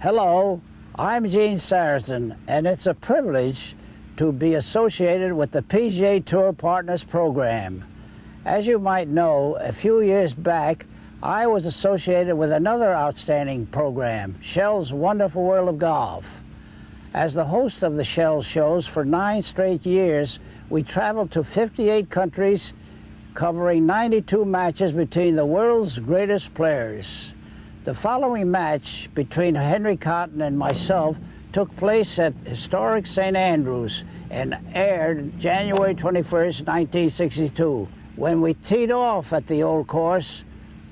Hello, I'm Gene Sarazen, and it's a privilege to be associated with the PGA Tour Partners Program. As you might know, a few years back, I was associated with another outstanding program, Shell's Wonderful World of Golf. As the host of the Shell shows for 9 straight years, we traveled to 58 countries, covering 92 matches between the world's greatest players. The following match between Henry Cotton and myself took place at historic St. Andrews and aired January 21st, 1962. When we teed off at the old course,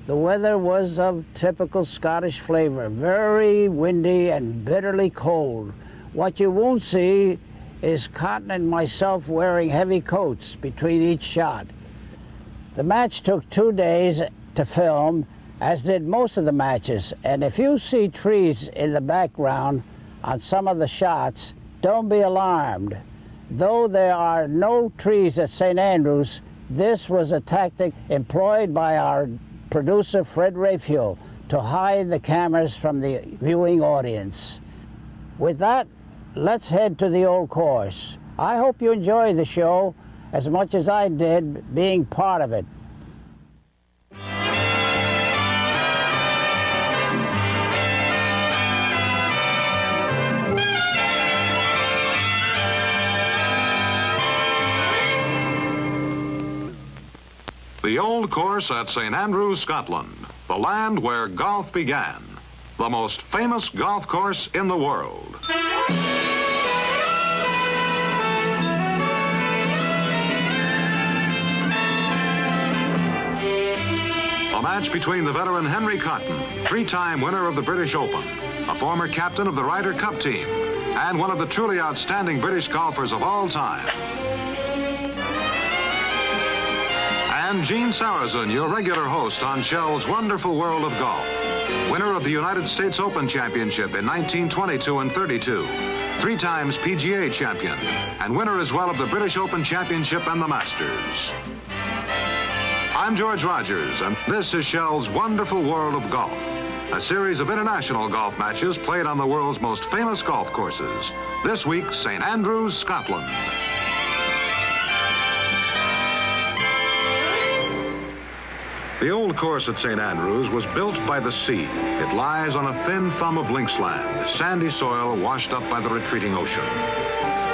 the weather was of typical Scottish flavor, very windy and bitterly cold. What you won't see is Cotton and myself wearing heavy coats between each shot. The match took 2 days to film, as did most of the matches, and if you see trees in the background on some of the shots, don't be alarmed. Though there are no trees at St. Andrews, this was a tactic employed by our producer Fred Raphael to hide the cameras from the viewing audience. With that, let's head to the old course. I hope you enjoy the show as much as I did being part of it. The old course at St. Andrews, Scotland, the land where golf began, the most famous golf course in the world. A match between the veteran Henry Cotton, 3-time winner of the British Open, a former captain of the Ryder Cup team, and one of the truly outstanding British golfers of all time. And Gene Sarazen, your regular host on Shell's Wonderful World of Golf, winner of the United States Open Championship in 1922 and 32, 3 times PGA champion, and winner as well of the British Open Championship and the Masters. I'm George Rogers, and this is Shell's Wonderful World of Golf, a series of international golf matches played on the world's most famous golf courses. This week, St. Andrews, Scotland. The old course at St. Andrews was built by the sea. It lies on a thin thumb of linksland, sandy soil washed up by the retreating ocean.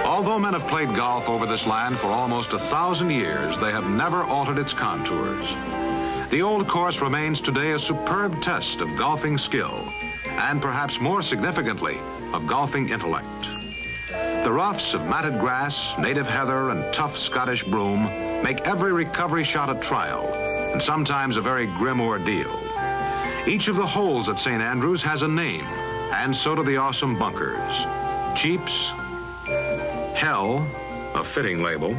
Although men have played golf over this land for almost 1,000 years, they have never altered its contours. The old course remains today a superb test of golfing skill, and perhaps more significantly, of golfing intellect. The roughs of matted grass, native heather, and tough Scottish broom make every recovery shot a trial, and sometimes a very grim ordeal. Each of the holes at St. Andrews has a name, and so do the awesome bunkers. Cheaps, Hell, a fitting label,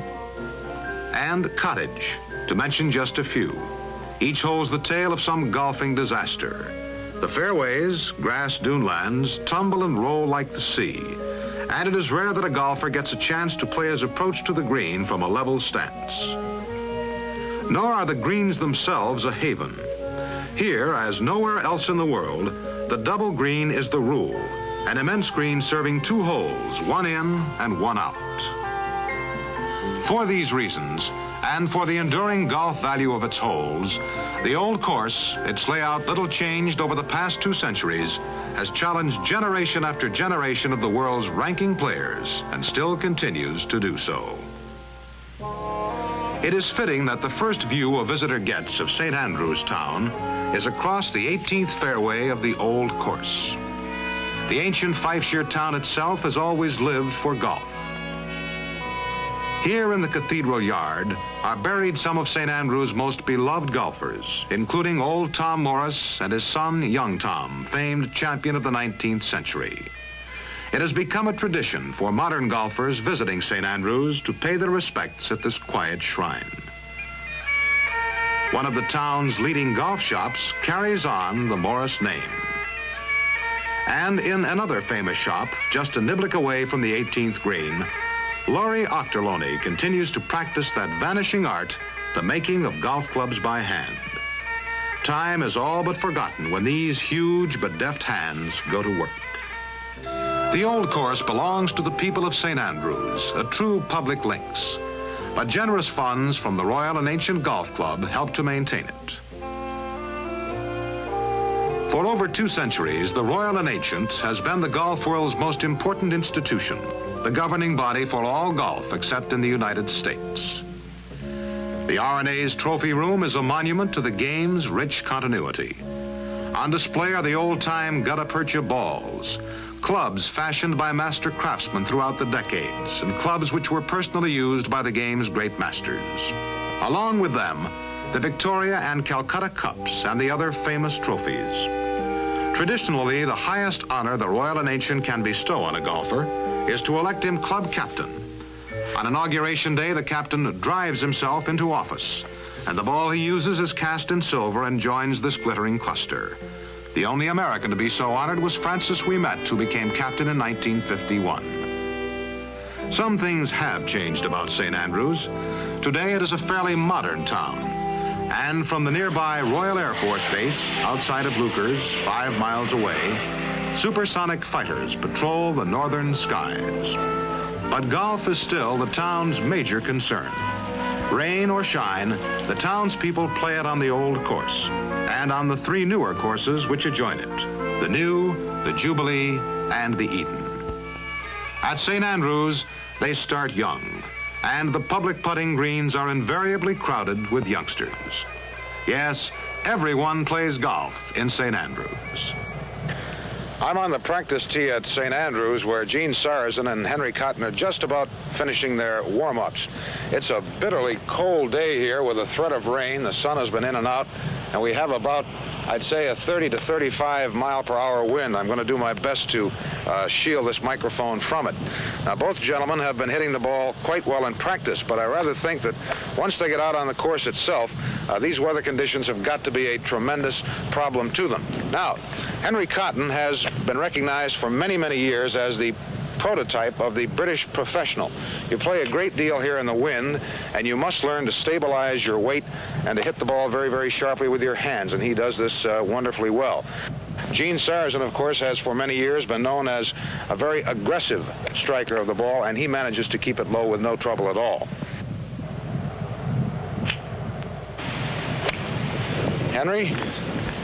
and Cottage, to mention just a few. Each holds the tale of some golfing disaster. The fairways, grass dunelands, tumble and roll like the sea, and it is rare that a golfer gets a chance to play his approach to the green from a level stance. Nor are the greens themselves a haven. Here, as nowhere else in the world, the double green is the rule, an immense green serving 2 holes, 1 in and 1 out. For these reasons, and for the enduring golf value of its holes, the old course, its layout little changed over the past 2 centuries, has challenged generation after generation of the world's ranking players, and still continues to do so. It is fitting that the first view a visitor gets of St. Andrews Town is across the 18th fairway of the old course. The ancient Fifeshire town itself has always lived for golf. Here in the cathedral yard are buried some of St. Andrews' most beloved golfers, including old Tom Morris and his son, young Tom, famed champion of the 19th century. It has become a tradition for modern golfers visiting St. Andrews to pay their respects at this quiet shrine. One of the town's leading golf shops carries on the Morris name. And in another famous shop, just a niblick away from the 18th green, Laurie Ochterlony continues to practice that vanishing art, the making of golf clubs by hand. Time is all but forgotten when these huge but deft hands go to work. The old course belongs to the people of St. Andrews, a true public links. But generous funds from the Royal and Ancient Golf Club help to maintain it. For over 2 centuries, the Royal and Ancient has been the golf world's most important institution, the governing body for all golf except in the United States. The R&A's trophy room is a monument to the game's rich continuity. On display are the old-time gutta-percha balls, clubs fashioned by master craftsmen throughout the decades, and clubs which were personally used by the game's great masters. Along with them, the Victoria and Calcutta Cups and the other famous trophies. Traditionally, the highest honor the Royal and Ancient can bestow on a golfer is to elect him club captain. On Inauguration Day, the captain drives himself into office, and the ball he uses is cast in silver and joins this glittering cluster. The only American to be so honored was Francis Ouimet, who became captain in 1951. Some things have changed about St. Andrews. Today it is a fairly modern town. And from the nearby Royal Air Force Base, outside of Lukers, 5 miles away, supersonic fighters patrol the northern skies. But golf is still the town's major concern. Rain or shine, the townspeople play it on the old course and on the 3 newer courses which adjoin it, the New, the Jubilee, and the Eden. At St. Andrews, they start young, and the public putting greens are invariably crowded with youngsters. Yes, everyone plays golf in St. Andrews. I'm on the practice tee at St. Andrews, where Gene Sarazen and Henry Cotton are just about finishing their warm-ups. It's a bitterly cold day here with a threat of rain. The sun has been in and out, and we have about, I'd say, a 30 to 35 mile per hour wind. I'm going to do my best to shield this microphone from it. Now, both gentlemen have been hitting the ball quite well in practice, but I rather think that once they get out on the course itself, these weather conditions have got to be a tremendous problem to them. Now, Henry Cotton has been recognized for many, many years as the prototype of the British professional. You play a great deal here in the wind, and you must learn to stabilize your weight and to hit the ball very, very sharply with your hands, and he does this wonderfully well. Gene Sarazen, of course, has for many years been known as a very aggressive striker of the ball, and he manages to keep it low with no trouble at all. Henry,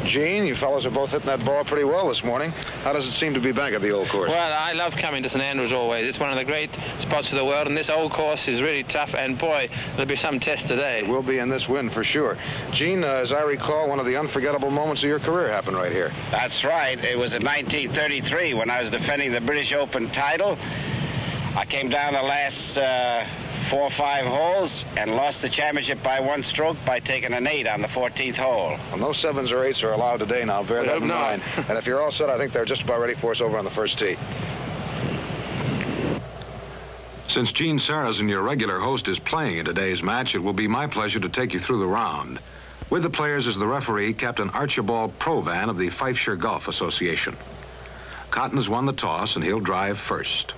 Gene, you fellows are both hitting that ball pretty well this morning. How does it seem to be back at the old course? Well, I love coming to St. Andrews always. It's one of the great spots of the world, and this old course is really tough, and boy, it'll be some test today. It will be in this wind for sure. Gene, as I recall, one of the unforgettable moments of your career happened right here. That's right. It was in 1933 when I was defending the British Open title. I came down the last 4 or 5 holes and lost the championship by 1 stroke by taking an 8 on the 14th hole. Well, no 7s or 8s are allowed today now. Bear that in mind. And if you're all set, I think they're just about ready for us over on the first tee. Since Gene Sarazen, your regular host, is playing in today's match, it will be my pleasure to take you through the round. With the players is the referee, Captain Archibald Provan of the Fifeshire Golf Association. Cotton has won the toss, and he'll drive first.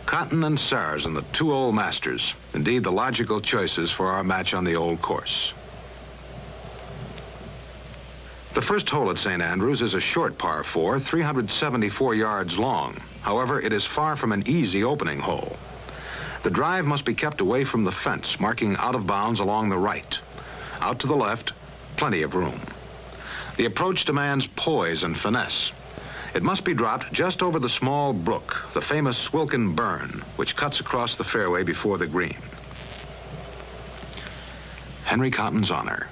Cotton and Sarazen, the 2 old masters, indeed the logical choices for our match on the old course. The first hole at St. Andrews is a short par 4, 374 yards long. However, it is far from an easy opening hole. The drive must be kept away from the fence, marking out of bounds along the right. Out to the left, plenty of room. The approach demands poise and finesse. It must be dropped just over the small brook, the famous Swilken Burn, which cuts across the fairway before the green. Henry Cotton's honor.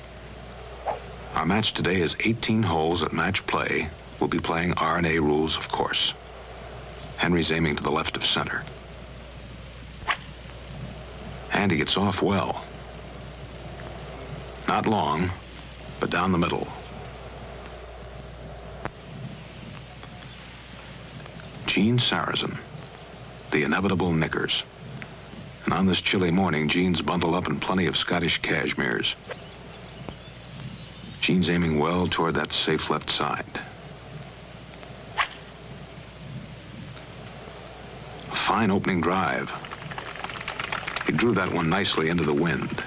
Our match today is 18 holes at match play. We'll be playing R&A rules, of course. Henry's aiming to the left of center. And he gets off well. Not long, but down the middle. Gene Sarazen, the inevitable knickers. And on this chilly morning, Gene's bundled up in plenty of Scottish cashmeres. Gene's aiming well toward that safe left side. A fine opening drive. He drew that one nicely into the wind.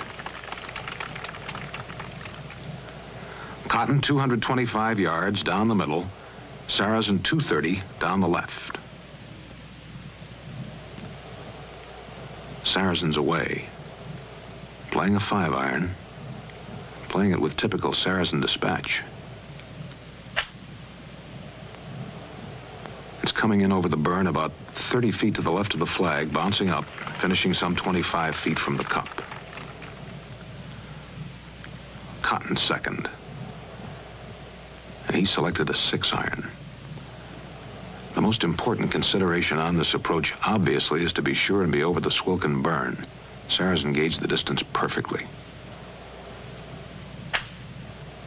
Cotton, 225 yards down the middle, Sarazen 230 down the left. Sarazen's away. Playing a 5-iron. Playing it with typical Sarazen dispatch. It's coming in over the burn about 30 feet to the left of the flag, bouncing up, finishing some 25 feet from the cup. Cotton second. And he selected a 6-iron. The most important consideration on this approach, obviously, is to be sure and be over the Swilken burn. Sarazen gauged the distance perfectly.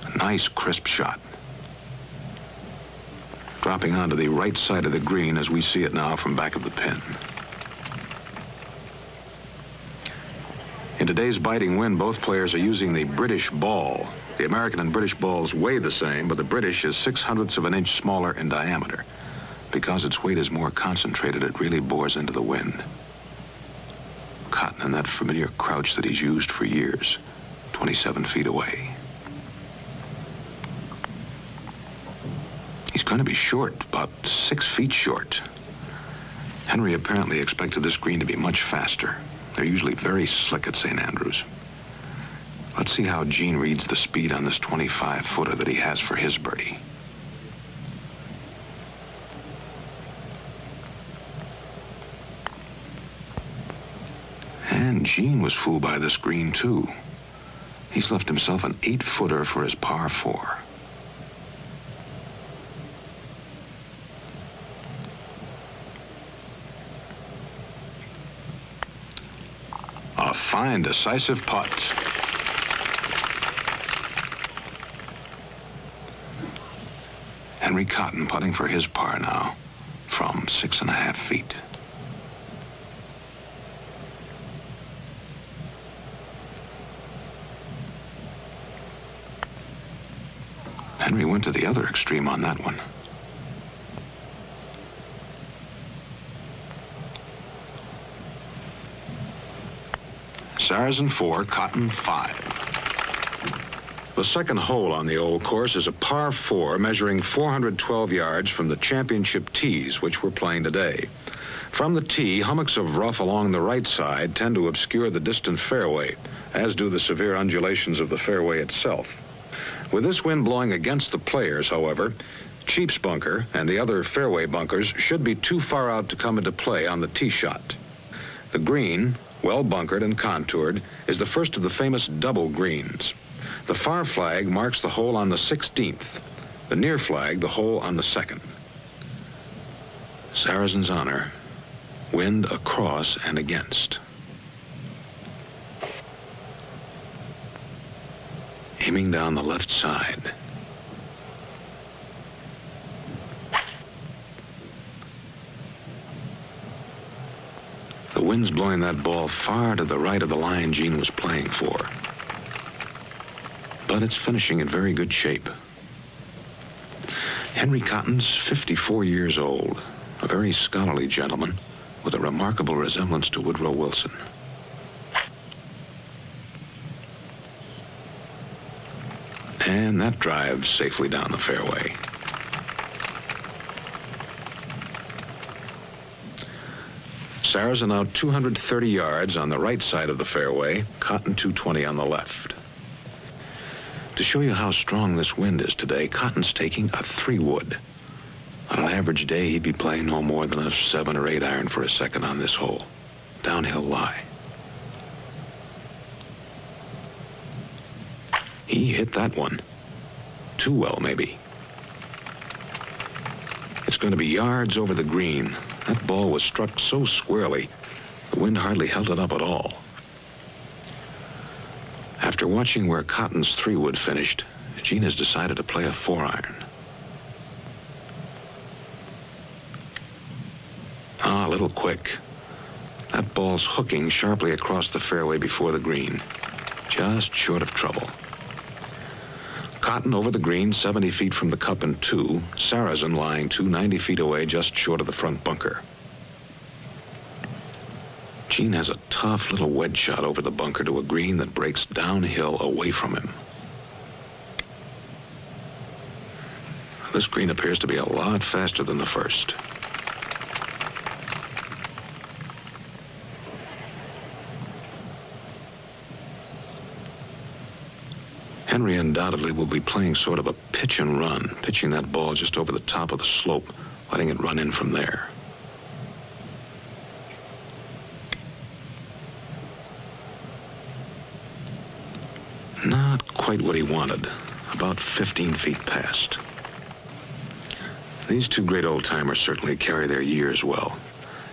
A nice, crisp shot. Dropping onto the right side of the green as we see it now from back of the pin. In today's biting wind, both players are using the British ball. The American and British balls weigh the same, but the British is 0.06 of an inch smaller in diameter. Because its weight is more concentrated, it really bores into the wind. Cotton in that familiar crouch that he's used for years, 27 feet away. He's going to be short, about 6 feet short. Henry apparently expected this green to be much faster. They're usually very slick at St. Andrews. Let's see how Gene reads the speed on this 25-footer that he has for his birdie. And Gene was fooled by this green, too. He's left himself an 8-footer for his par 4. A fine, decisive putt. Henry Cotton putting for his par now from 6.5 feet. Henry went to the other extreme on that one. Sarazen 4, Cotton 5. The second hole on the old course is a par 4 measuring 412 yards from the championship tees, which we're playing today. From the tee, hummocks of rough along the right side tend to obscure the distant fairway, as do the severe undulations of the fairway itself. With this wind blowing against the players, however, Cheap's bunker and the other fairway bunkers should be too far out to come into play on the tee shot. The green, well bunkered and contoured, is the first of the famous double greens. The far flag marks the hole on the 16th, the near flag the hole on the 2nd. Sarazen's honor, wind across and against. Aiming down the left side. The wind's blowing that ball far to the right of the line Gene was playing for. But it's finishing in very good shape. Henry Cotton's 54 years old, a very scholarly gentleman with a remarkable resemblance to Woodrow Wilson. And that drives safely down the fairway. Sarazen now 230 yards on the right side of the fairway, Cotton 220 on the left. To show you how strong this wind is today, Cotton's taking a 3-wood. On an average day, he'd be playing no more than a 7 or 8 iron for a second on this hole. Downhill lie. He hit that one. Too well, maybe. It's going to be yards over the green. That ball was struck so squarely, the wind hardly held it up at all. After watching where Cotton's 3-wood finished, Gene has decided to play a 4-iron. A little quick. That ball's hooking sharply across the fairway before the green. Just short of trouble. Cotton over the green, 70 feet from the cup and 2. Sarazen lying 90 feet away, just short of the front bunker. Gene has a tough little wedge shot over the bunker to a green that breaks downhill away from him. This green appears to be a lot faster than the first. Henry undoubtedly will be playing sort of a pitch and run, pitching that ball just over the top of the slope, letting it run in from there. Not quite what he wanted, about 15 feet past. These two great old-timers certainly carry their years well.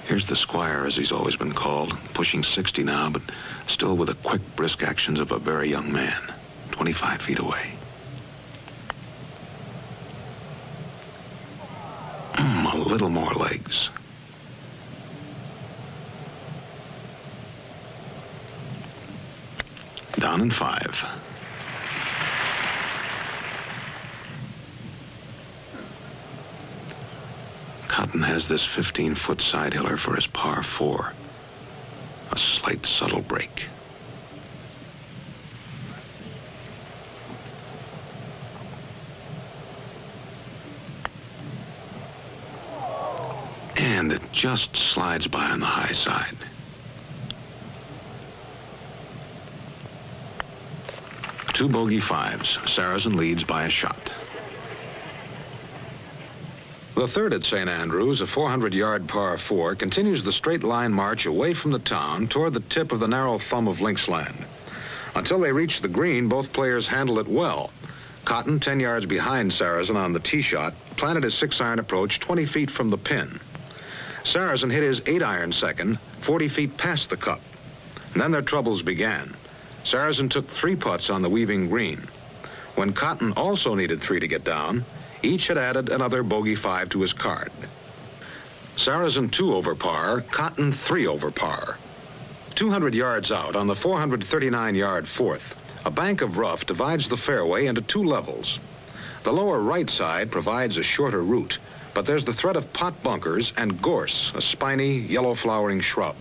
Here's the Squire, as he's always been called, pushing 60 now, but still with the quick, brisk actions of a very young man, 25 feet away. A little more legs. Down in 5. Cotton has this 15-foot side hiller for his par 4. A slight, subtle break. And it just slides by on the high side. Two bogey 5s. Sarazen leads by a shot. The third at St. Andrews, a 400-yard par 4, continues the straight line march away from the town toward the tip of the narrow thumb of Linksland. Until they reach the green, both players handle it well. Cotton, 10 yards behind Sarazen on the tee shot, planted his 6-iron approach 20 feet from the pin. Sarazen hit his 8-iron second, 40 feet past the cup. And then their troubles began. Sarazen took 3 putts on the weaving green. When Cotton also needed 3 to get down, each had added another bogey 5 to his card. Sarazen 2 over par, Cotton 3 over par. 200 yards out on the 439-yard fourth, a bank of rough divides the fairway into 2 levels. The lower right side provides a shorter route, but there's the threat of pot bunkers and gorse, a spiny, yellow-flowering shrub.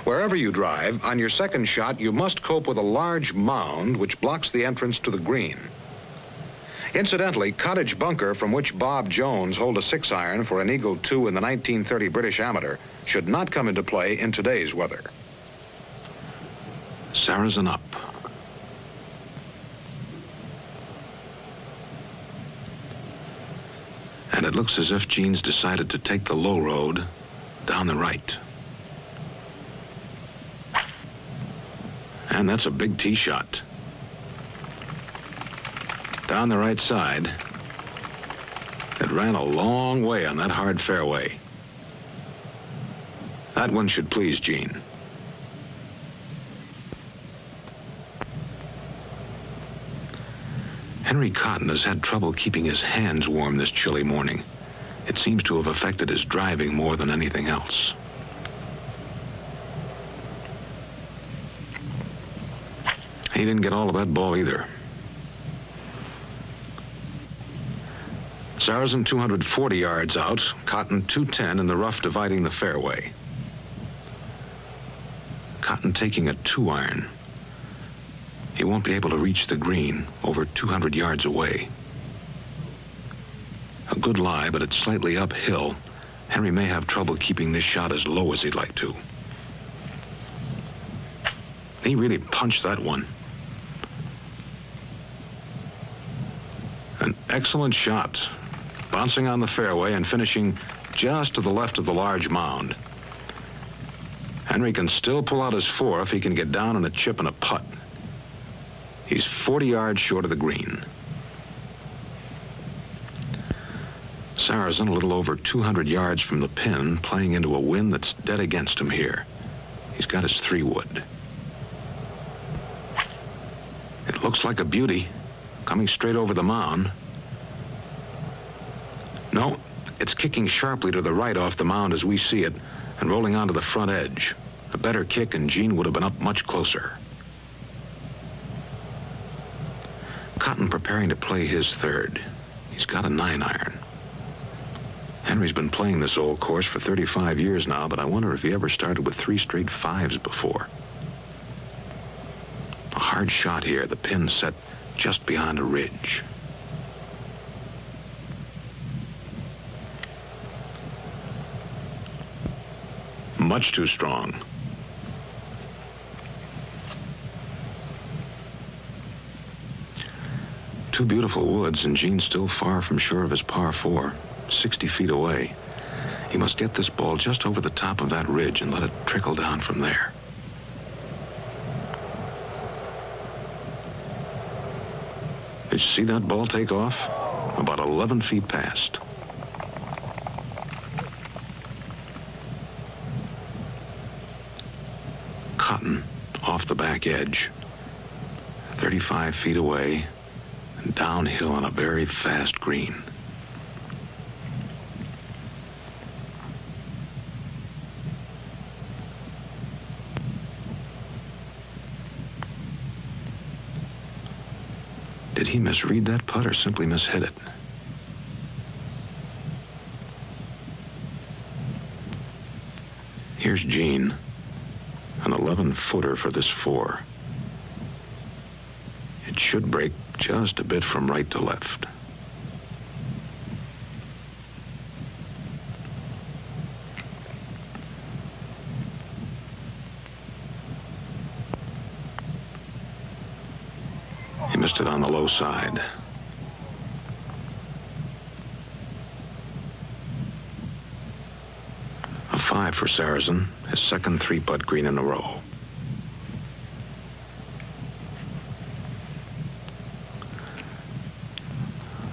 Wherever you drive, on your second shot, you must cope with a large mound which blocks the entrance to the green. Incidentally, Cottage Bunker, from which Bob Jones holed a 6-iron for an Eagle 2 in the 1930 British Amateur, should not come into play in today's weather. Sarazen up. And it looks as if Gene's decided to take the low road down the right. And that's a big tee shot. Down the right side. It ran a long way on that hard fairway. That one should please Gene. Henry Cotton has had trouble keeping his hands warm this chilly morning. It seems to have affected his driving more than anything else. He didn't get all of that ball either. Sarazen 240 yards out, Cotton 210 in the rough dividing the fairway. Cotton taking a 2-iron. He won't be able to reach the green over 200 yards away. A good lie, but it's slightly uphill. Henry may have trouble keeping this shot as low as he'd like to. He really punched that one. An excellent shot, bouncing on the fairway and finishing just to the left of the large mound. Henry can still pull out his 4 if he can get down on a chip and a putt. He's 40 yards short of the green. Sarazen a little over 200 yards from the pin, playing into a wind that's dead against him here. He's got his 3-wood. It looks like a beauty, coming straight over the mound. No, it's kicking sharply to the right off the mound as we see it, and rolling onto the front edge. A better kick and Gene would have been up much closer. Cotton preparing to play his 3rd. He's got a 9-iron. Henry's been playing this old course for 35 years now, but I wonder if he ever started with 3 straight 5s before. A hard shot here, the pin set just beyond a ridge. Much too strong. Two beautiful woods, and Gene's still far from sure of his par 4, 60 feet away. He must get this ball just over the top of that ridge and let it trickle down from there. Did you see that ball take off? About 11 feet past. Cotton off the back edge. 35 feet away. And downhill on a very fast green. Did he misread that putt or simply mishit it? Here's Gene, an 11-footer for this 4. It should break just a bit from right to left. He missed it on the low side. A 5 for Sarazen, his second 3-putt green in a row.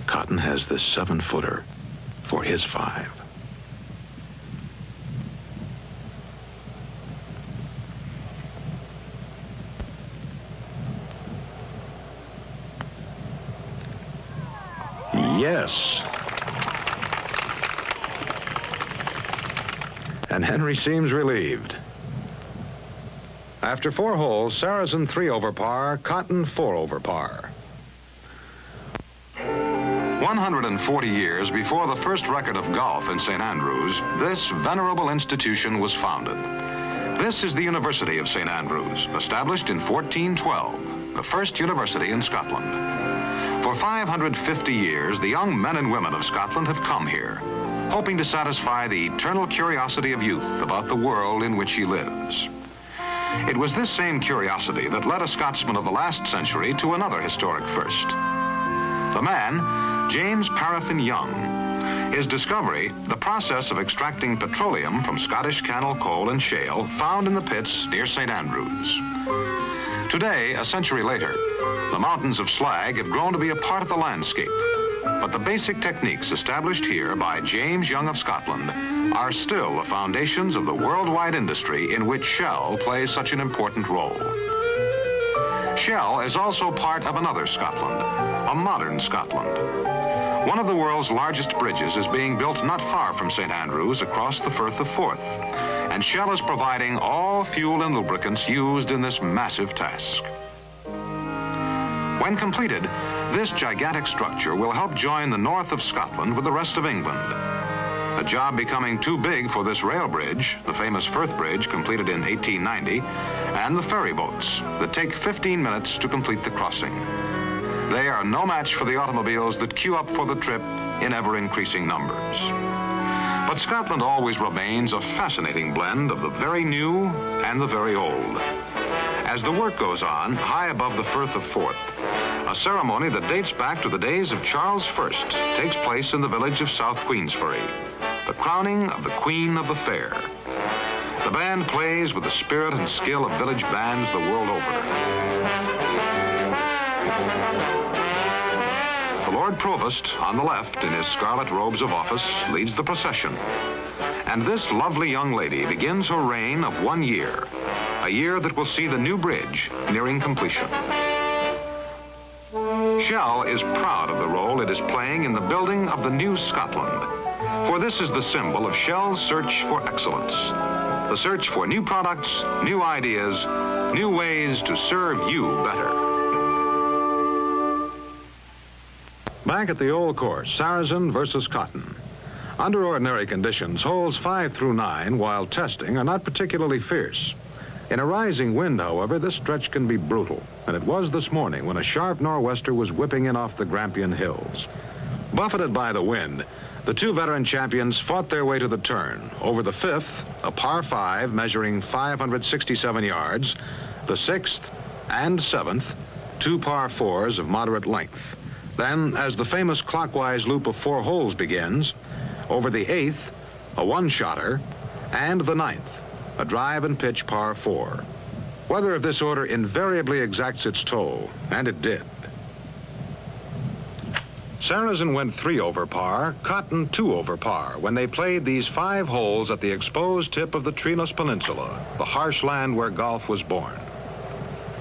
Cotton has this 7-footer for his 5. Yes. And Henry seems relieved. After 4 holes, Sarazen 3 over par, Cotton 4 over par. 140 years before the first record of golf in St. Andrews, this venerable institution was founded. This is the University of St. Andrews, established in 1412, the first university in Scotland. For 550 years, the young men and women of Scotland have come here, hoping to satisfy the eternal curiosity of youth about the world in which he lives. It was this same curiosity that led a Scotsman of the last century to another historic first. The man, James Paraffin Young. His discovery, the process of extracting petroleum from Scottish cannel coal and shale found in the pits near St. Andrews. Today, a century later, the mountains of slag have grown to be a part of the landscape. But the basic techniques established here by James Young of Scotland are still the foundations of the worldwide industry in which Shell plays such an important role. Shell is also part of another Scotland, a modern Scotland. One of the world's largest bridges is being built not far from St. Andrews across the Firth of Forth, and Shell is providing all fuel and lubricants used in this massive task. When completed, this gigantic structure will help join the north of Scotland with the rest of England. The job becoming too big for this rail bridge, the famous Firth Bridge completed in 1890, and the ferry boats that take 15 minutes to complete the crossing. They are no match for the automobiles that queue up for the trip in ever-increasing numbers. But Scotland always remains a fascinating blend of the very new and the very old. As the work goes on, high above the Firth of Forth, a ceremony that dates back to the days of Charles I takes place in the village of South Queensferry, the crowning of the Queen of the Fair. The band plays with the spirit and skill of village bands the world over. The Lord Provost, on the left, in his scarlet robes of office, leads the procession. And this lovely young lady begins her reign of 1 year, a year that will see the new bridge nearing completion. Shell is proud of the role it is playing in the building of the new Scotland, for this is the symbol of Shell's search for excellence, the search for new products, new ideas, new ways to serve you better. Back at the old course, Sarazen versus Cotton. Under ordinary conditions, holes 5 through 9, while testing, are not particularly fierce. In a rising wind, however, this stretch can be brutal, and it was this morning when a sharp nor'wester was whipping in off the Grampian Hills. Buffeted by the wind, The two veteran champions fought their way to the turn. Over the fifth, a par 5 measuring 567 yards, the sixth and seventh, two par 4s of moderate length. Then, as the famous clockwise loop of 4 holes begins, over the eighth, a one-shotter, and the ninth, a drive and pitch par 4. Weather of this order invariably exacts its toll, and it did. Sarazen went 3 over par, Cotton 2 over par, when they played these 5 holes at the exposed tip of the treeless peninsula, the harsh land where golf was born.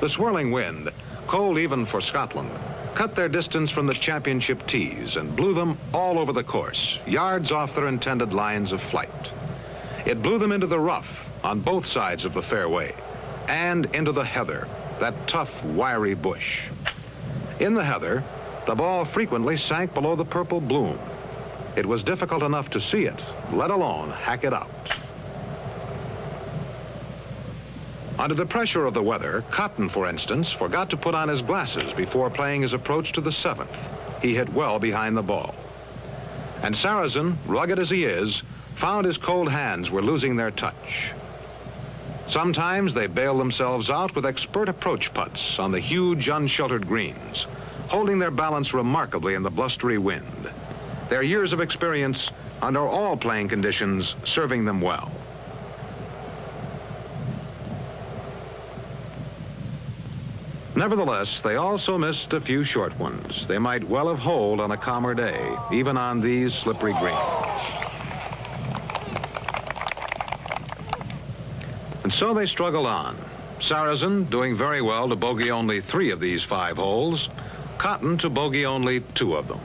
The swirling wind, cold even for Scotland, cut their distance from the championship tees and blew them all over the course, yards off their intended lines of flight. It blew them into the rough on both sides of the fairway and into the heather, that tough, wiry bush. In the heather, the ball frequently sank below the purple bloom. It was difficult enough to see it, let alone hack it out. Under the pressure of the weather, Cotton, for instance, forgot to put on his glasses before playing his approach to the 7th. He hit well behind the ball. And Sarazen, rugged as he is, found his cold hands were losing their touch. Sometimes they bailed themselves out with expert approach putts on the huge, unsheltered greens, holding their balance remarkably in the blustery wind. Their years of experience under all playing conditions serving them well. Nevertheless, they also missed a few short ones they might well have holed on a calmer day, even on these slippery greens. And so they struggled on. Sarazen doing very well to bogey only 3 of these 5 holes, Cotton to bogey only 2 of them.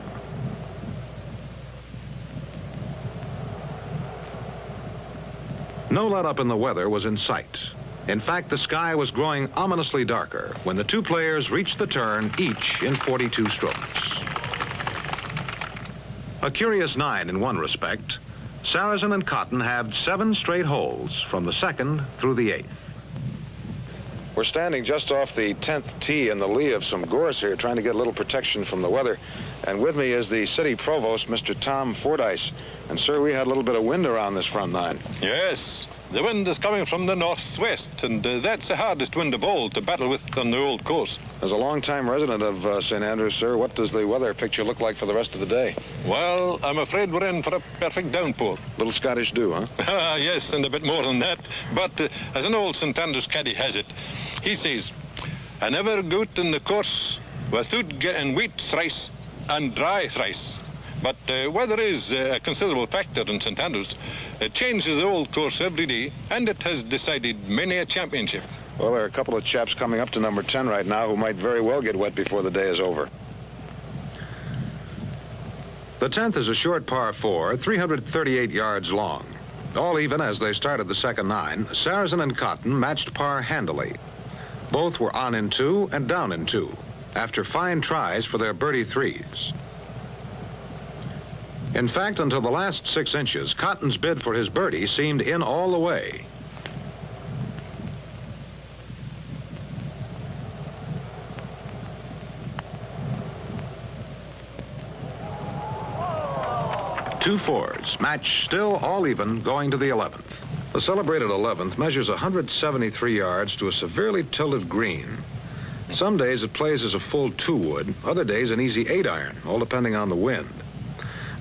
No let-up in the weather was in sight. In fact, the sky was growing ominously darker when the 2 players reached the turn, each in 42 strokes. A curious 9 in one respect. Sarazen and Cotton had 7 straight holes from the 2nd through the 8th. We're standing just off the 10th tee in the lee of some gorse here, trying to get a little protection from the weather. And with me is the city provost, Mr. Tom Fordyce. And, sir, we had a little bit of wind around this front 9. Yes, the wind is coming from the northwest, and that's the hardest wind of all to battle with on the old course. As a long-time resident of St. Andrews, sir, what does the weather picture look like for the rest of the day? Well, I'm afraid we're in for a perfect downpour. Little Scottish dew, huh? Yes, and a bit more than that. But as an old St. Andrews caddy has it, he says, "I never goot in the course without getting wet thrice and dry thrice." But weather is a considerable factor in St. Andrews. It changes the old course every day, and it has decided many a championship. Well, there are a couple of chaps coming up to number 10 right now who might very well get wet before the day is over. The 10th is a short par 4, 338 yards long. All even as they started the second 9, Sarazen and Cotton matched par handily. Both were on in 2 and down in 2, after fine tries for their birdie 3s. In fact, until the last 6 inches, Cotton's bid for his birdie seemed in all the way. Two 4s, match still all even going to the 11th. The celebrated 11th measures 173 yards to a severely tilted green. Some days it plays as a full 2-wood, other days an easy 8-iron, all depending on the wind.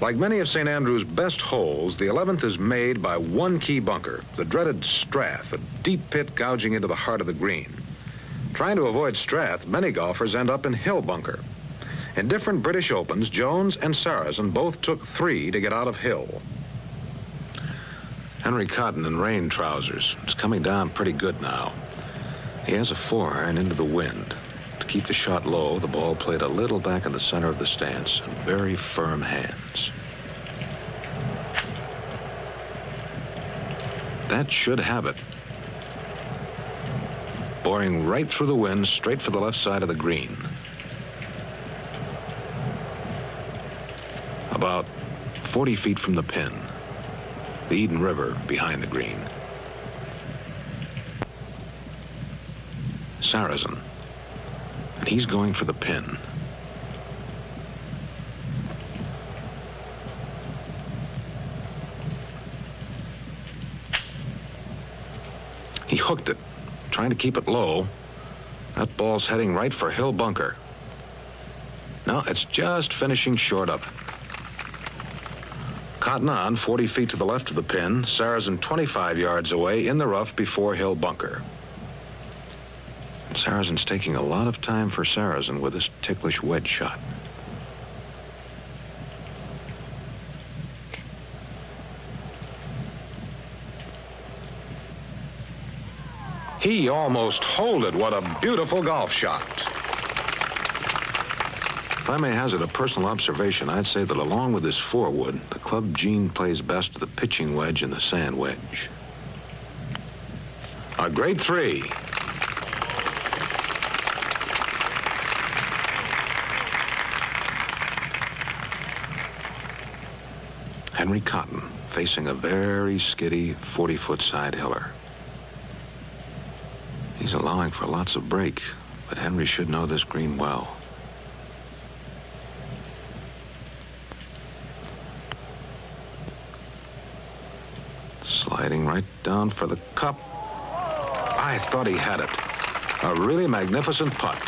Like many of St. Andrews' best holes, the 11th is made by one key bunker, the dreaded strath, a deep pit gouging into the heart of the green. Trying to avoid strath, many golfers end up in hill bunker. In different British Opens, Jones and Sarazen both took 3 to get out of hill. Henry Cotton in rain trousers. It's coming down pretty good now. He has a 4-iron into the wind. To keep the shot low, the ball played a little back in the center of the stance in very firm hands. That should have it. Boring right through the wind, straight for the left side of the green. About 40 feet from the pin. The Eden River behind the green. Sarazen. And he's going for the pin. He hooked it, trying to keep it low. That ball's heading right for Hill Bunker. No, it's just finishing short of it. Cotton on, 40 feet to the left of the pin. Sarazen 25 yards away in the rough before Hill Bunker. Sarazen's taking a lot of time for Sarazen with this ticklish wedge shot. He almost holed it. What a beautiful golf shot. If I may hazard a personal observation, I'd say that along with this 4-wood, the club Gene plays best with the pitching wedge and the sand wedge. A great 3. Henry Cotton facing a very skiddy 40-foot side hiller. He's allowing for lots of break, but Henry should know this green well. Sliding right down for the cup. I thought he had it. A really magnificent putt.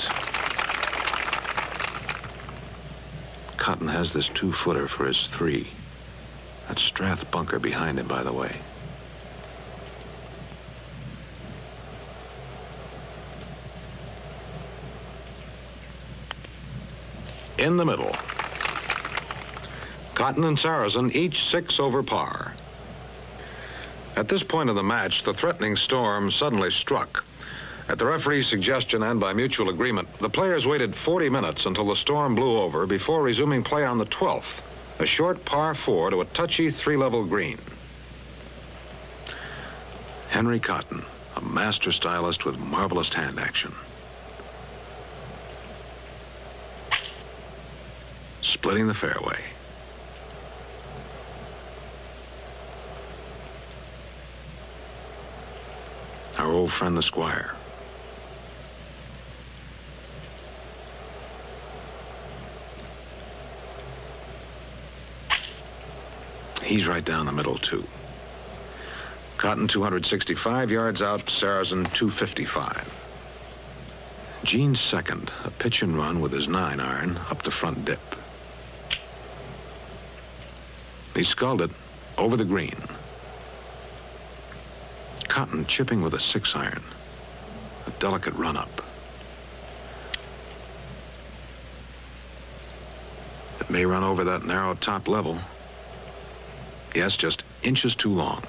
Cotton has this 2-footer for his 3. That's Strath Bunker behind him, by the way. In the middle. Cotton and Sarazen each 6 over par. At this point of the match, the threatening storm suddenly struck. At the referee's suggestion and by mutual agreement, the players waited 40 minutes until the storm blew over before resuming play on the 12th, a short par 4 to a touchy 3-level green. Henry Cotton, a master stylist with marvelous hand action. Splitting the fairway. Our old friend, the Squire. He's right down the middle, too. Cotton 265 yards out, Sarazen 255. Gene's second, a pitch and run with his 9-iron up the front dip. He sculled it over the green. Cotton chipping with a 6-iron. A delicate run-up. It may run over that narrow top level. Yes, just inches too long.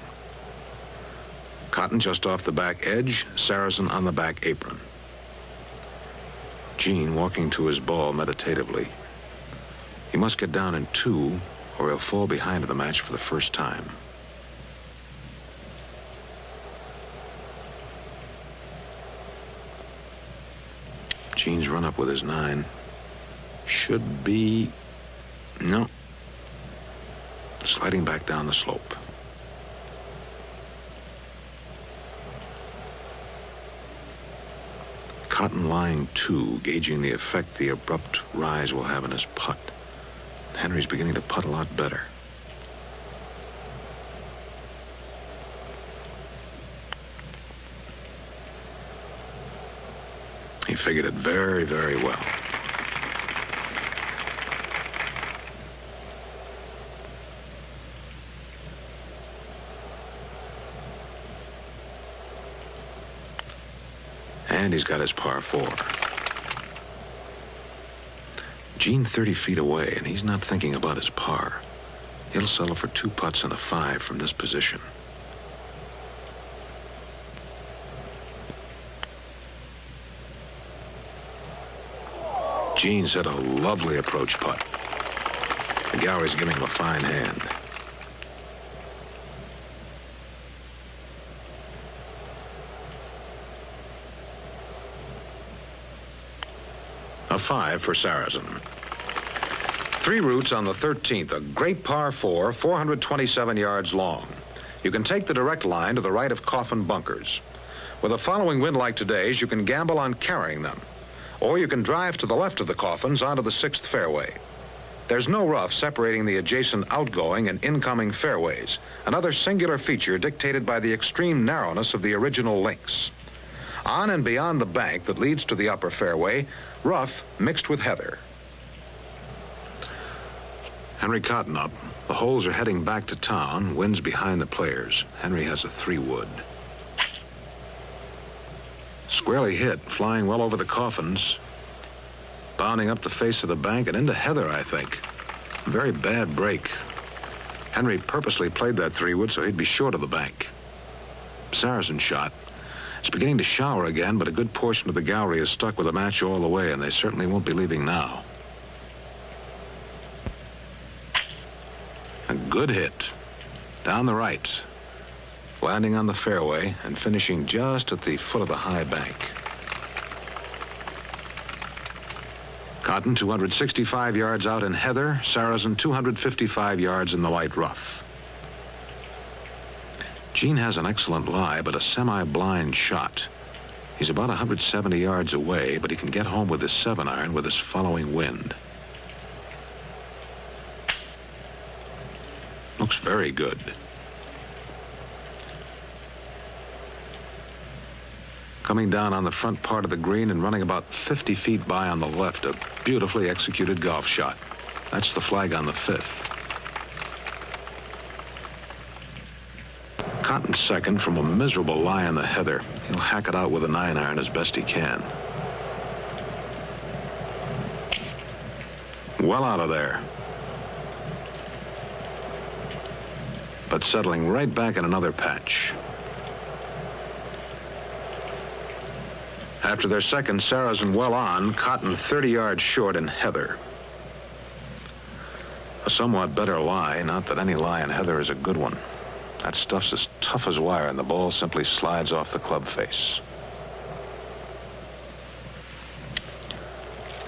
Cotton just off the back edge, Sarazen on the back apron. Gene walking to his ball meditatively. He must get down in 2, or he'll fall behind in the match for the first time. Gene's run up with his 9. Should be... No. Sliding back down the slope. Cotton lying 2, gauging the effect the abrupt rise will have in his putt. Henry's beginning to putt a lot better. He figured it very, very well. And he's got his par 4. Gene 30 feet away, and he's not thinking about his par. He'll settle for 2 putts and a 5 from this position. Gene's hit a lovely approach putt. The gallery's giving him a fine hand. A 5 for Sarazen. 3 roots on the 13th, a great par 4, 427 yards long. You can take the direct line to the right of Coffin Bunkers. With a following wind like today's, you can gamble on carrying them. Or you can drive to the left of the Coffins onto the 6th fairway. There's no rough separating the adjacent outgoing and incoming fairways, another singular feature dictated by the extreme narrowness of the original links. On and beyond the bank that leads to the upper fairway, rough mixed with heather. Henry Cotton up. The holes are heading back to town. Wind's behind the players. Henry has a 3-wood. Squarely hit, flying well over the coffins. Bounding up the face of the bank and into heather, I think. Very bad break. Henry purposely played that 3-wood so he'd be short of the bank. Sarazen shot. It's beginning to shower again, but a good portion of the gallery is stuck with the match all the way, and they certainly won't be leaving now. A good hit. Down the right. Landing on the fairway and finishing just at the foot of the high bank. Cotton 265 yards out in heather. Sarazen 255 yards in the light rough. Gene has an excellent lie, but a semi-blind shot. He's about 170 yards away, but he can get home with his 7-iron with this following wind. Looks very good. Coming down on the front part of the green and running about 50 feet by on the left, a beautifully executed golf shot. That's the flag on the 5th. Cotton's second from a miserable lie in the heather. He'll hack it out with a 9-iron as best he can. Well out of there. But settling right back in another patch. After their second, Sarazen well on, Cotton 30 yards short in heather. A somewhat better lie, not that any lie in heather is a good one. That stuff's as tough as wire, and the ball simply slides off the club face.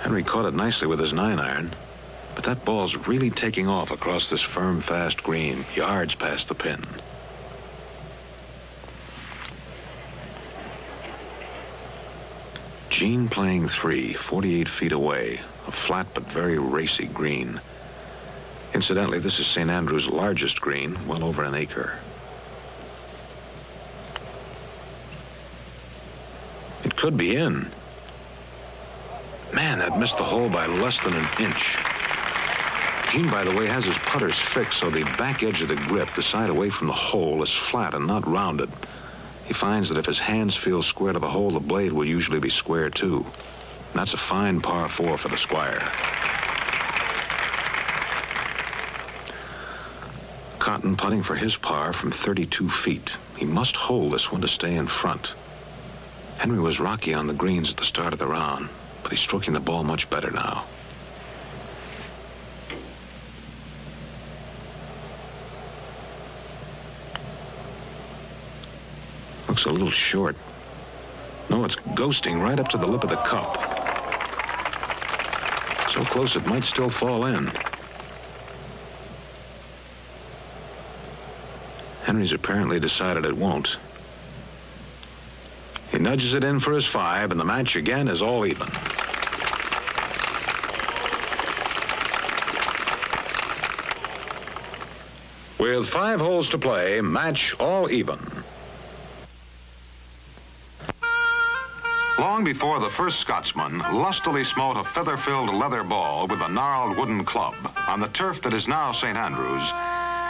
Henry caught it nicely with his 9-iron, but that ball's really taking off across this firm, fast green, yards past the pin. Gene playing 3, 48 feet away, a flat but very racy green. Incidentally, this is St. Andrew's largest green, well over an acre. It could be in. Man, that missed the hole by less than an inch. Gene, by the way, has his putters fixed so the back edge of the grip, the side away from the hole, is flat and not rounded. He finds that if his hands feel square to the hole, the blade will usually be square too. And that's a fine par 4 for the Squire. Cotton putting for his par from 32 feet. He must hold this one to stay in front. Henry was rocky on the greens at the start of the round, but he's stroking the ball much better now. Looks a little short. No, it's ghosting right up to the lip of the cup. So close it might still fall in. Henry's apparently decided it won't. He nudges it in for his 5, and the match again is all even. With 5 holes to play, match all even. Long before the first Scotsman lustily smote a feather-filled leather ball with a gnarled wooden club on the turf that is now St. Andrews,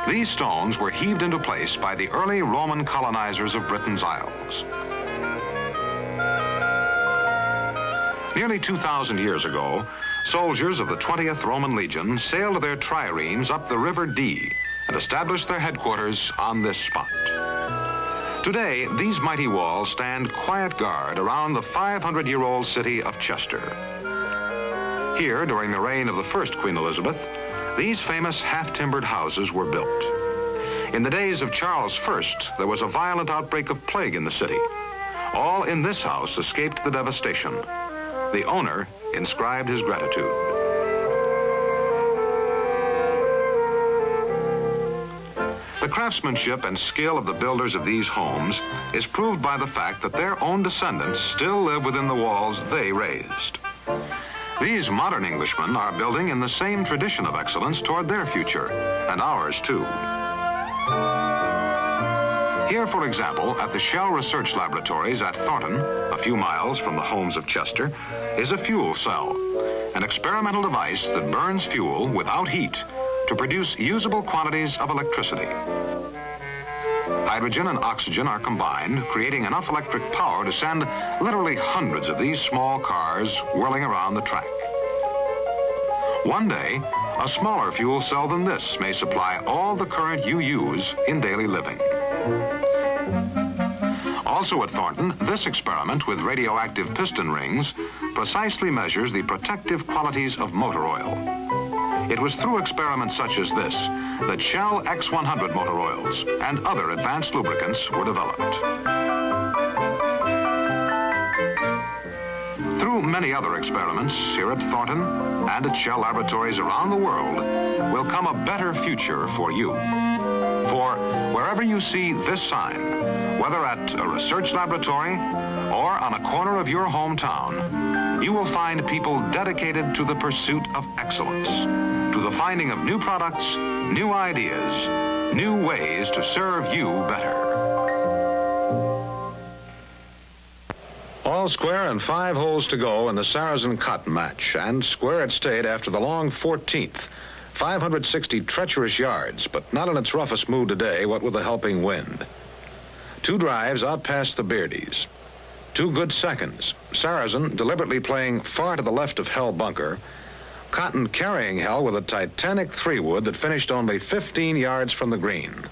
these stones were heaved into place by the early Roman colonizers of Britain's Isles. Nearly 2,000 years ago, soldiers of the 20th Roman Legion sailed their triremes up the River Dee and established their headquarters on this spot. Today, these mighty walls stand quiet guard around the 500-year-old city of Chester. Here, during the reign of the first Queen Elizabeth, these famous half-timbered houses were built. In the days of Charles I, there was a violent outbreak of plague in the city. All in this house escaped the devastation. The owner inscribed his gratitude. The craftsmanship and skill of the builders of these homes is proved by the fact that their own descendants still live within the walls they raised. These modern Englishmen are building in the same tradition of excellence toward their future, and ours too. Here, for example, at the Shell Research Laboratories at Thornton, a few miles from the homes of Chester, is a fuel cell, an experimental device that burns fuel without heat to produce usable quantities of electricity. Hydrogen and oxygen are combined, creating enough electric power to send literally hundreds of these small cars whirling around the track. One day, a smaller fuel cell than this may supply all the current you use in daily living. Also at Thornton, this experiment with radioactive piston rings precisely measures the protective qualities of motor oil. It was through experiments such as this that Shell X100 motor oils and other advanced lubricants were developed. Through many other experiments here at Thornton and at Shell laboratories around the world will come a better future for you. For wherever you see this sign, whether at a research laboratory or on a corner of your hometown, you will find people dedicated to the pursuit of excellence, to the finding of new products, new ideas, new ways to serve you better. All square and 5 holes to go in the Sarazen cotton match, and square it stayed after the long 14th. 560 treacherous yards, but not in its roughest mood today, what with a helping wind. 2 drives out past the Beardies. 2 good seconds. Sarazen deliberately playing far to the left of Hell bunker. Cotton carrying Hell with a titanic 3-wood that finished only 15 yards from the green.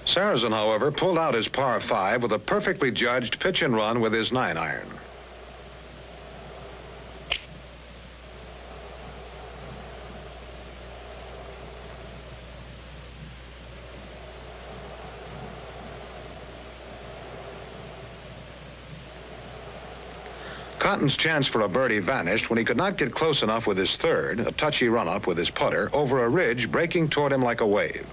Sarazen, however, pulled out his par 5 with a perfectly judged pitch and run with his 9-iron. Cotton's chance for a birdie vanished when he could not get close enough with his 3rd, a touchy run-up with his putter, over a ridge breaking toward him like a wave.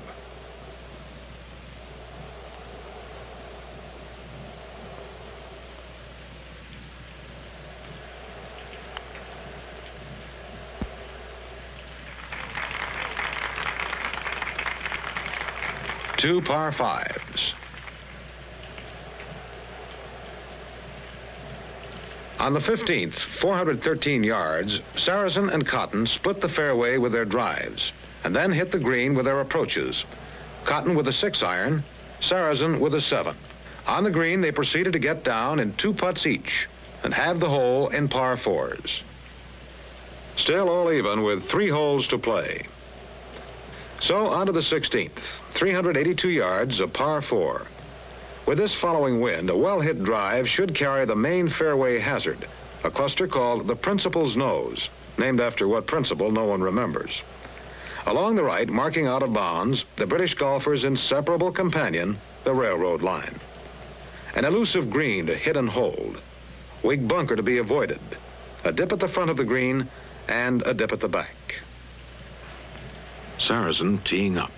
Two par 5s. On the 15th, 413 yards, Sarazen and Cotton split the fairway with their drives and then hit the green with their approaches. Cotton with a 6-iron, Sarazen with a 7. On the green, they proceeded to get down in 2 putts each and have the hole in par 4s. Still all even with 3 holes to play. So on to the 16th, 382 yards, a par 4. With this following wind, a well-hit drive should carry the main fairway hazard, a cluster called the Principal's Nose, named after what principal no one remembers. Along the right, marking out of bounds, the British golfer's inseparable companion, the railroad line. An elusive green to hit and hold. Weak bunker to be avoided. A dip at the front of the green and a dip at the back. Sarazen teeing up.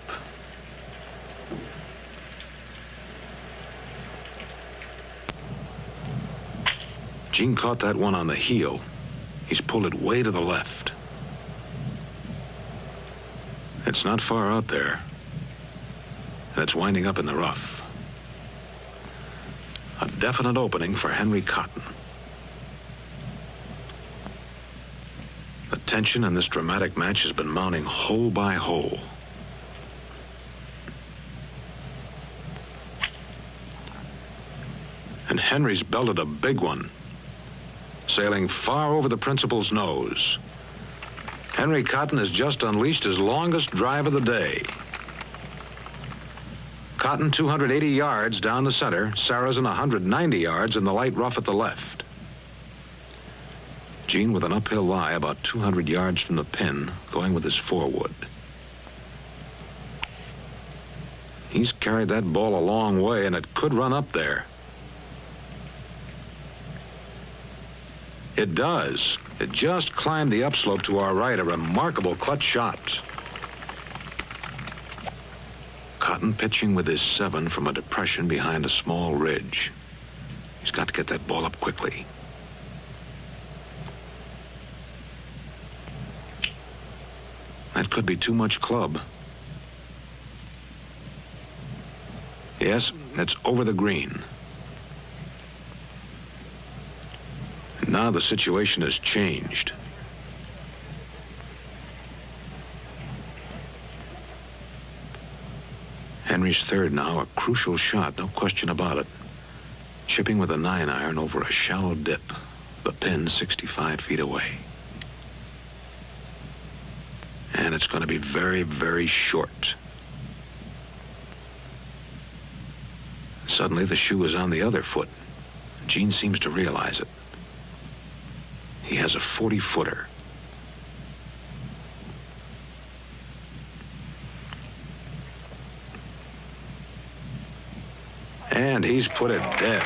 Gene caught that one on the heel. He's pulled it way to the left. It's not far out there. That's winding up in the rough. A definite opening for Henry Cotton. The tension in this dramatic match has been mounting hole by hole. And Henry's belted a big one, sailing far over the Principal's nose. Henry Cotton has just unleashed his longest drive of the day. Cotton 280 yards down the center, Sarazen 190 yards in the light rough at the left. Gene with an uphill lie about 200 yards from the pin, going with his 4-wood. He's carried that ball a long way, and it could run up there. It does. It just climbed the upslope to our right, a remarkable clutch shot. Cotton pitching with his 7 from a depression behind a small ridge. He's got to get that ball up quickly. That could be too much club. Yes, it's over the green. Now the situation has changed. Henry's third now, a crucial shot, no question about it. Chipping with a 9-iron over a shallow dip, the pin 65 feet away. And it's going to be very, very short. Suddenly the shoe is on the other foot. Gene seems to realize it. He has a 40-footer. And he's put it dead.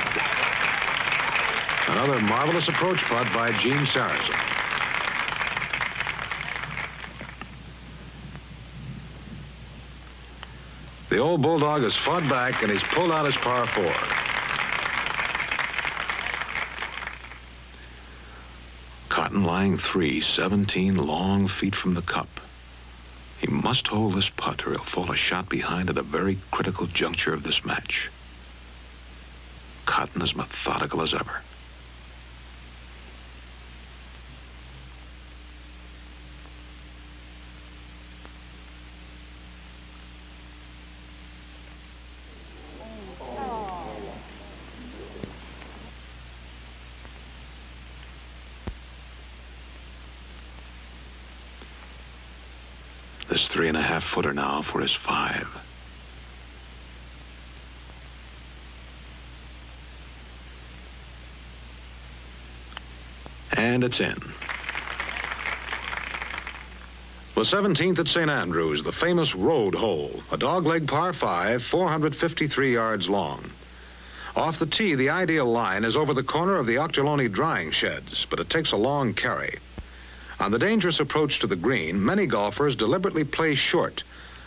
Another marvelous approach putt by Gene Sarazen. The old Bulldog has fought back, and he's pulled out his par 4. Cotton lying 3, 17 long feet from the cup. He must hold this putt or he'll fall a shot behind at a very critical juncture of this match. Cotton as methodical as ever. This 3.5-footer now for his 5. And it's in. The 17th at St. Andrews, the famous road hole, a dogleg par 5, 453 yards long. Off the tee, the ideal line is over the corner of the Octoloni drying sheds, but it takes a long carry. On the dangerous approach to the green, many golfers deliberately play short,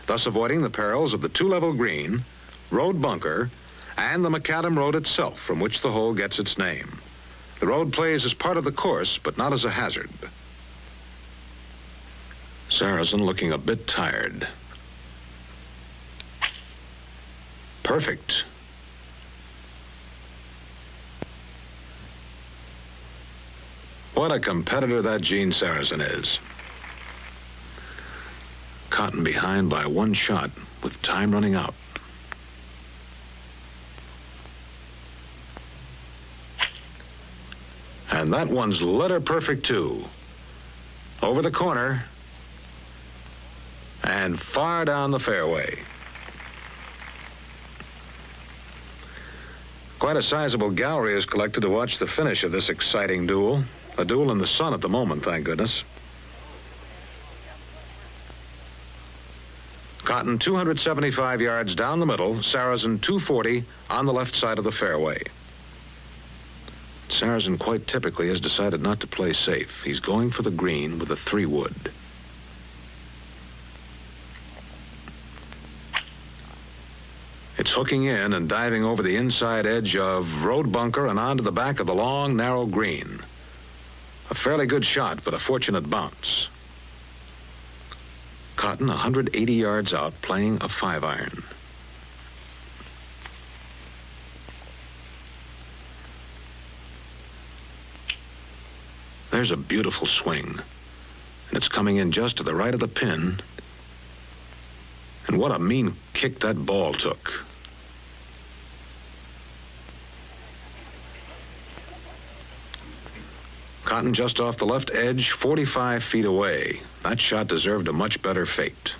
thus avoiding the perils of the two-level green, road bunker, and the macadam road itself, from which the hole gets its name. The road plays as part of the course, but not as a hazard. Sarazen looking a bit tired. Perfect. What a competitor that Gene Sarazen is. Cotton behind by 1 shot with time running out. And that one's letter perfect, too. Over the corner and far down the fairway. Quite a sizable gallery is collected to watch the finish of this exciting duel. A duel in the sun at the moment, thank goodness. Cotton 275 yards down the middle, Sarazen 240 on the left side of the fairway. Sarazen quite typically has decided not to play safe. He's going for the green with a 3-wood. It's hooking in and diving over the inside edge of road bunker and onto the back of the long, narrow green. A fairly good shot, but a fortunate bounce. Cotton 180 yards out, playing a 5-iron. There's a beautiful swing. And it's coming in just to the right of the pin. And what a mean kick that ball took. Cotton just off the left edge, 45 feet away. That shot deserved a much better fate.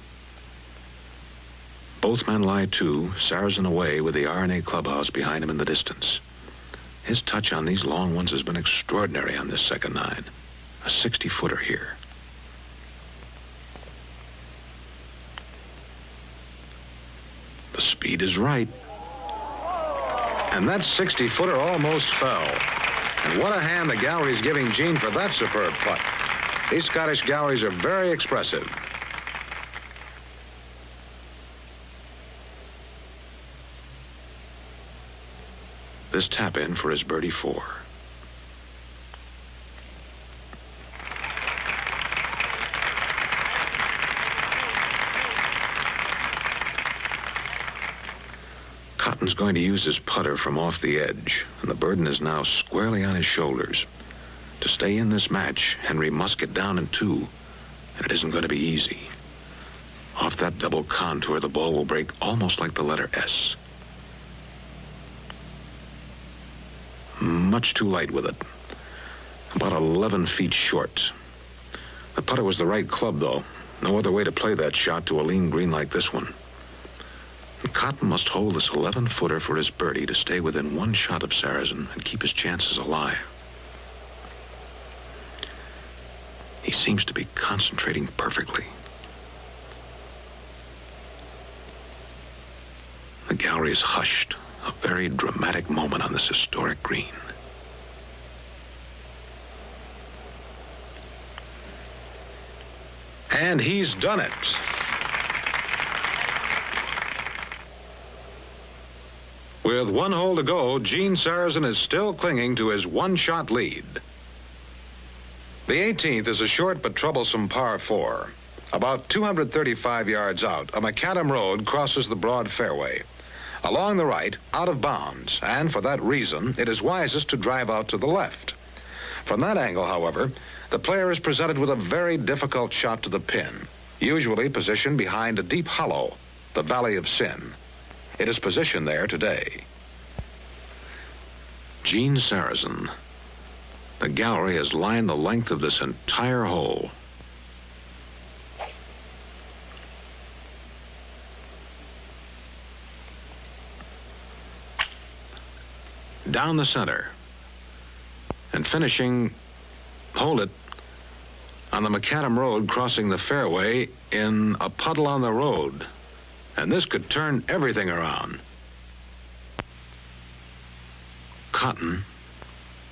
Both men lie to, Sarazen away with the R&A clubhouse behind him in the distance. His touch on these long ones has been extraordinary on this second 9. A 60-footer here. The speed is right. And that 60-footer almost fell. And what a hand the gallery's giving Gene for that superb putt. These Scottish galleries are very expressive. This tap in for his birdie 4. Cotton's going to use his putter from off the edge, and the burden is now squarely on his shoulders. To stay in this match, Henry must get down in two, and it isn't going to be easy. Off that double contour, the ball will break almost like the letter S. Much too light with it. About 11 feet short. The putter was the right club, though. No other way to play that shot to a lean green like this one. And Cotton must hold this 11-footer for his birdie to stay within one shot of Sarazen and keep his chances alive. He seems to be concentrating perfectly. The gallery is hushed. A very dramatic moment on this historic green. And he's done it. With one hole to go, Gene Sarazen is still clinging to his one-shot lead. The 18th is a short but troublesome par 4. About 235 yards out, a macadam road crosses the broad fairway. Along the right, out of bounds, and for that reason, it is wisest to drive out to the left. From that angle, however, the player is presented with a very difficult shot to the pin, usually positioned behind a deep hollow, the Valley of Sin. It is positioned there today. Gene Sarazen. The gallery has lined the length of this entire hole. Down the center. And finishing, hold it, on the macadam road crossing the fairway in a puddle on the road. And this could turn everything around. Cotton,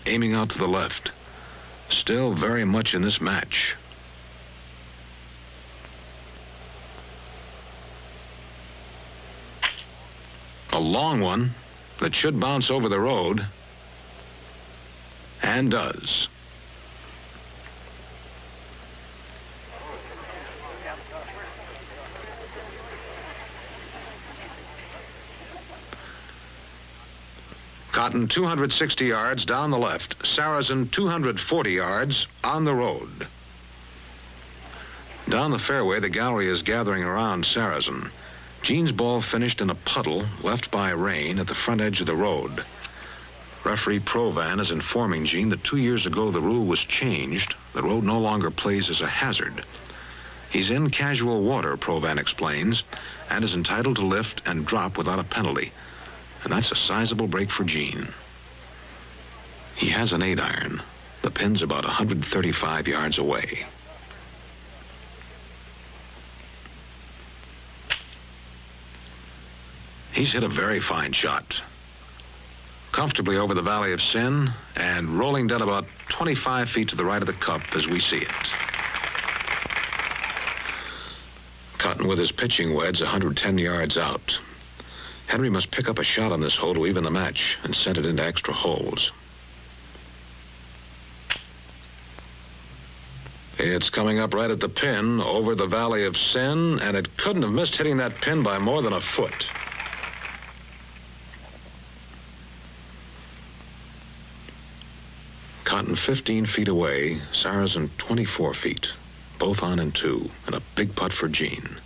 aiming out to the left, still very much in this match. A long one that should bounce over the road, and does. Cotton 260 yards down the left, Sarazen 240 yards on the road. Down the fairway, the gallery is gathering around Sarazen. Gene's ball finished in a puddle left by rain at the front edge of the road. Referee Provan is informing Gene that 2 years ago the rule was changed. The road no longer plays as a hazard. He's in casual water, Provan explains, and is entitled to lift and drop without a penalty. And that's a sizable break for Gene. He has an 8-iron. The pin's about 135 yards away. He's hit a very fine shot. Comfortably over the Valley of Sin and rolling down about 25 feet to the right of the cup as we see it. Cotton with his pitching wedge 110 yards out. Henry must pick up a shot on this hole to even the match and send it into extra holes. It's coming up right at the pin over the Valley of Sin, and it couldn't have missed hitting that pin by more than a foot. Cotton 15 feet away, Sarazen 24 feet, both on and two, and a big putt for Gene.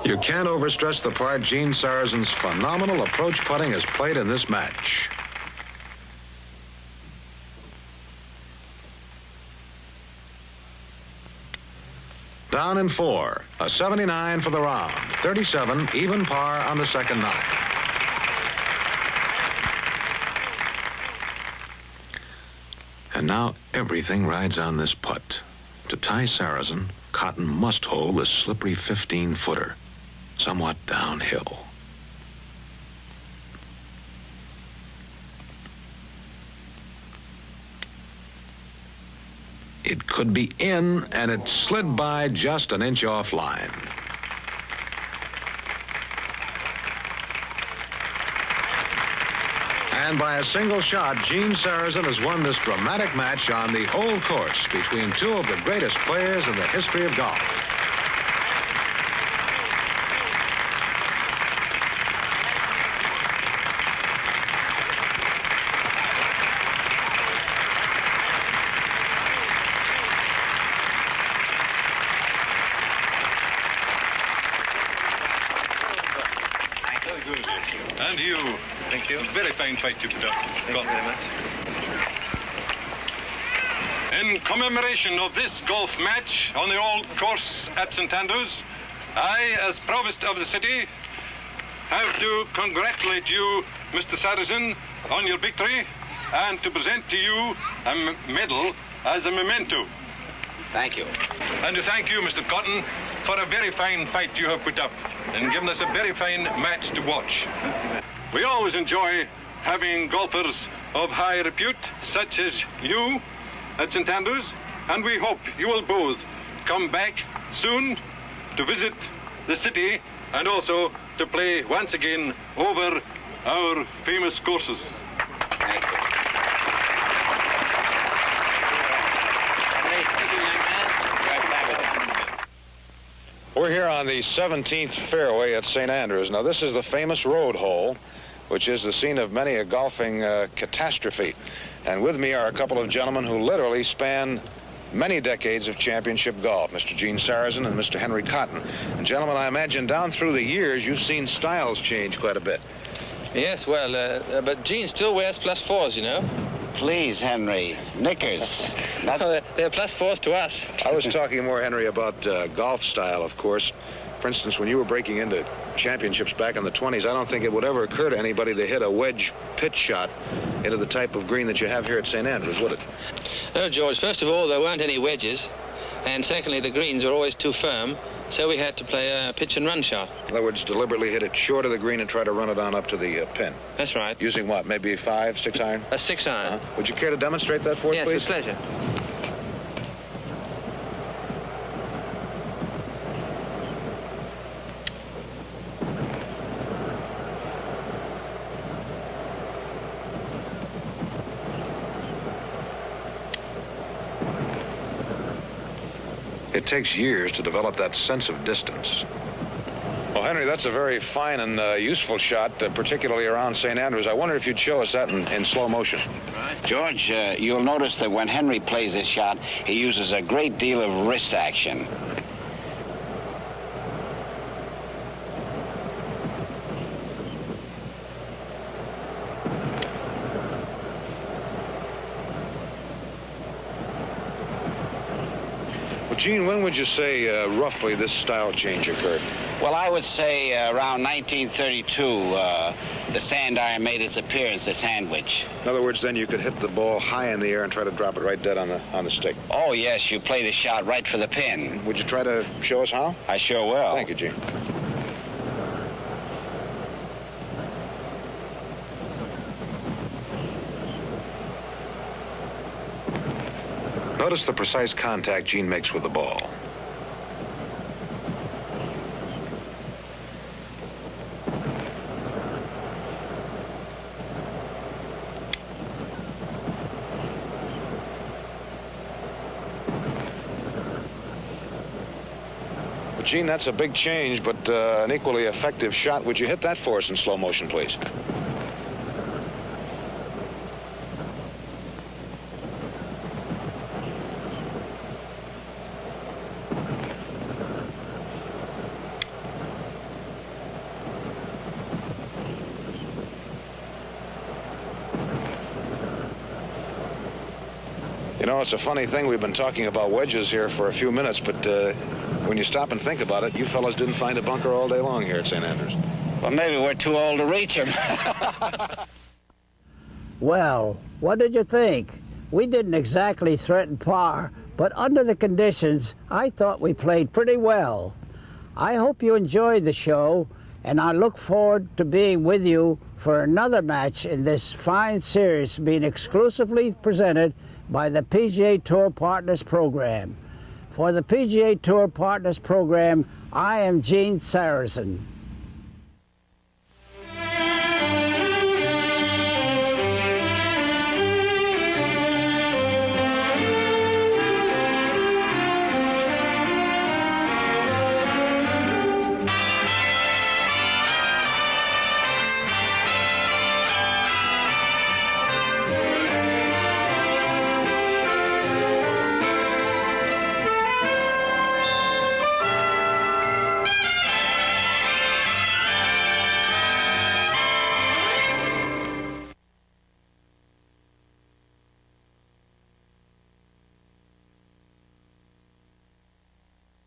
You can't overstress the part Gene Sarazen's phenomenal approach putting has played in this match. Down in 4, a 79 for the round, 37 even par on the second 9. And now everything rides on this putt. To tie Sarazen, Cotton must hold the slippery 15-footer, somewhat downhill. It could be in, and it slid by just an inch offline. And and by a single shot, Gene Sarazen has won this dramatic match on the Old Course between two of the greatest players in the history of golf. And you. Thank you. Very fine fight you put up. Thank you very much. In commemoration of this golf match on the Old Course at St. Andrews, I, as Provost of the city, have to congratulate you, Mr. Sarazen, on your victory and to present to you a medal as a memento. Thank you. And to thank you, Mr. Cotton, for a very fine fight you have put up and given us a very fine match to watch. We always enjoy having golfers of high repute, such as you, at St. Andrews, and we hope you will both come back soon to visit the city and also to play once again over our famous courses. Thank you. We're here on the 17th fairway at St. Andrews. Now, this is the famous road hole, which is the scene of many a golfing catastrophe. And with me are a couple of gentlemen who literally span many decades of championship golf, Mr. Gene Sarazen and Mr. Henry Cotton. And gentlemen, I imagine down through the years you've seen styles change quite a bit. Yes, well, but Gene still wears +4s, you know. Please, Henry. Knickers. They're +4s to us. I was talking more, Henry, about golf style, of course. For instance, when you were breaking into championships back in the 20s, I don't think it would ever occur to anybody to hit a wedge pitch shot into the type of green that you have here at St. Andrews, would it? No, George, first of all, there weren't any wedges. And secondly, the greens were always too firm, so we had to play a pitch and run shot. In other words, deliberately hit it short of the green and try to run it on up to the pin. That's right. Using what, maybe a 5, 6 iron? A 6 iron. Would you care to demonstrate that for us, Yes, please? with pleasure. It takes years to develop that sense of distance. Well, Henry, that's a very fine and useful shot, particularly around St. Andrews. I wonder if you'd show us that in slow motion. George, you'll notice that when Henry plays this shot, he uses a great deal of wrist action. Gene, when would you say roughly this style change occurred? Well, I would say around 1932, the sand iron made its appearance at Sandwich. In other words, then you could hit the ball high in the air and try to drop it right dead on the stick. Oh, yes, you play the shot right for the pin. Would you try to show us how? I sure will. Thank you, Gene. Notice the precise contact Gene makes with the ball. Gene, that's a big change, but an equally effective shot. Would you hit that for us in slow motion, please? You know, it's a funny thing. We've been talking about wedges here for a few minutes, but when you stop and think about it, you fellas didn't find a bunker all day long here at St. Andrews. Well, maybe we're too old to reach him. Well, what did you think? We didn't exactly threaten par, but under the conditions, I thought we played pretty well. I hope you enjoyed the show, and I look forward to being with you for another match in this fine series being exclusively presented by the PGA Tour Partners Program. For the PGA Tour Partners Program, I am Gene Sarazen.